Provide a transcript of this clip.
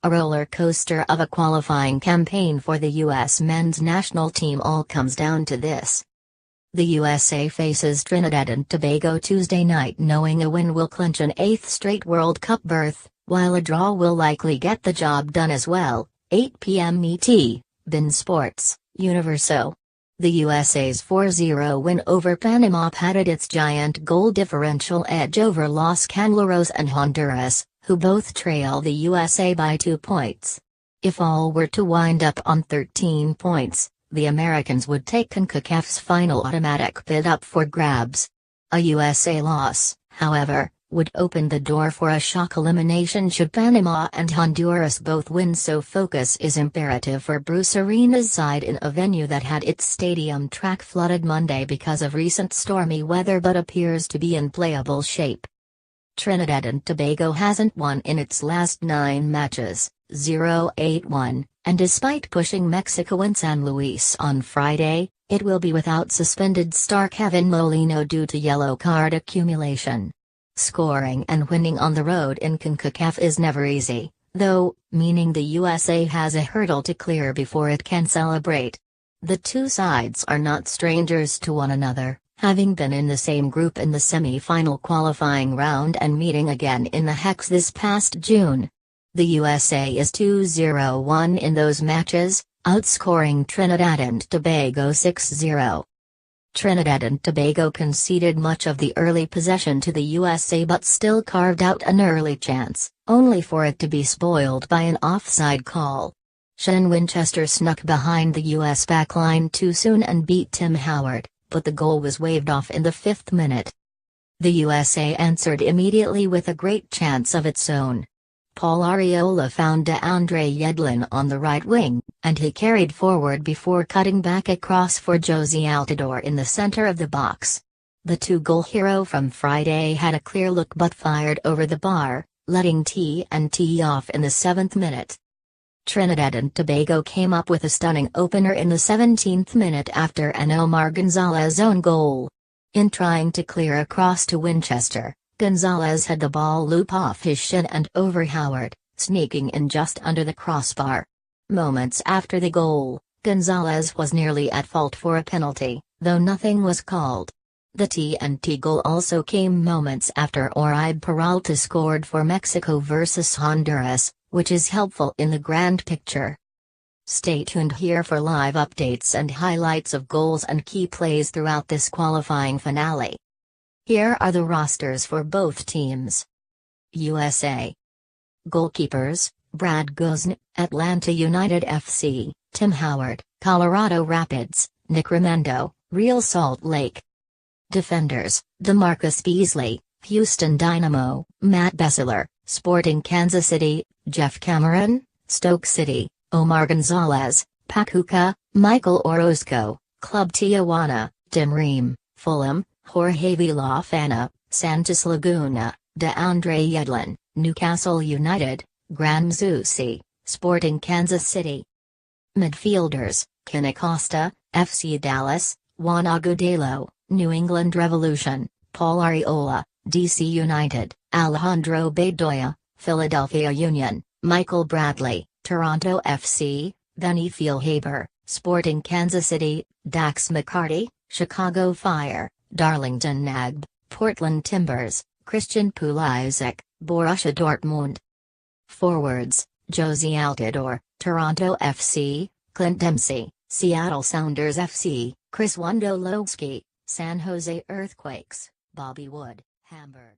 A roller coaster of a qualifying campaign for the U.S. men's national team all comes down to this. The USA faces Trinidad and Tobago Tuesday night knowing a win will clinch an 8th straight World Cup berth, while a draw will likely get the job done as well. 8 p.m. ET, beIN Sports, Universo. The USA's 4-0 win over Panama padded its giant goal differential edge over Los Canaleros and Honduras, who both trail the USA by 2 points. If all were to wind up on 13 points, the Americans would take CONCACAF's final automatic bid up for grabs. A USA loss, however, would open the door for a shock elimination should Panama and Honduras both win, so focus is imperative for Bruce Arena's side in a venue that had its stadium track flooded Monday because of recent stormy weather but appears to be in playable shape. Trinidad and Tobago hasn't won in its last 9 matches, 0-8-1, and despite pushing Mexico in San Luis on Friday, it will be without suspended star Kevin Molino due to yellow card accumulation. Scoring and winning on the road in CONCACAF is never easy, though, meaning the USA has a hurdle to clear before it can celebrate. The two sides are not strangers to one another, having been in the same group in the semi-final qualifying round and meeting again in the Hex this past June. The USA is 2-0-1 in those matches, outscoring Trinidad and Tobago 6-0. Trinidad and Tobago conceded much of the early possession to the USA but still carved out an early chance, only for it to be spoiled by an offside call. Shane Winchester snuck behind the US backline too soon and beat Tim Howard, but the goal was waved off in the 5th minute. The USA answered immediately with a great chance of its own. Paul Arriola found DeAndre Yedlin on the right wing, and he carried forward before cutting back across for Josie Altidore in the center of the box. The 2-goal hero from Friday had a clear look but fired over the bar, letting TNT off in the 7th minute. Trinidad and Tobago came up with a stunning opener in the 17th minute after an Omar Gonzalez own goal. In trying to clear across to Winchester, Gonzalez had the ball loop off his shin and over Howard, sneaking in just under the crossbar. Moments after the goal, Gonzalez was nearly at fault for a penalty, though nothing was called. The TNT goal also came moments after Oribe Peralta scored for Mexico versus Honduras, which is helpful in the grand picture. Stay tuned here for live updates and highlights of goals and key plays throughout this qualifying finale. Here are the rosters for both teams. USA. Goalkeepers: Brad Guzn, Atlanta United FC; Tim Howard, Colorado Rapids; Nick Remendo, Real Salt Lake. Defenders: DeMarcus Beasley, Houston Dynamo; Matt Besseler, Sporting Kansas City; Jeff Cameron, Stoke City; Omar Gonzalez, Pachuca; Michael Orozco, Club Tijuana; Tim Ream, Fulham; Jorge Villafana, Santos Laguna; DeAndre Yedlin, Newcastle United; Graham Zusi, Sporting Kansas City. Midfielders: Ken Acosta, FC Dallas; Juan Agudelo, New England Revolution; Paul Arriola, DC United; Alejandro Bedoya, Philadelphia Union; Michael Bradley, Toronto FC; Benny Feilhaber, Sporting Kansas City; Dax McCarty, Chicago Fire; Darlington Nagb, Portland Timbers; Christian Pulisic, Borussia Dortmund. Forwards: Josie Altidore, Toronto FC; Clint Dempsey, Seattle Sounders FC; Chris Wondolowski, San Jose Earthquakes; Bobby Wood, Hamburg.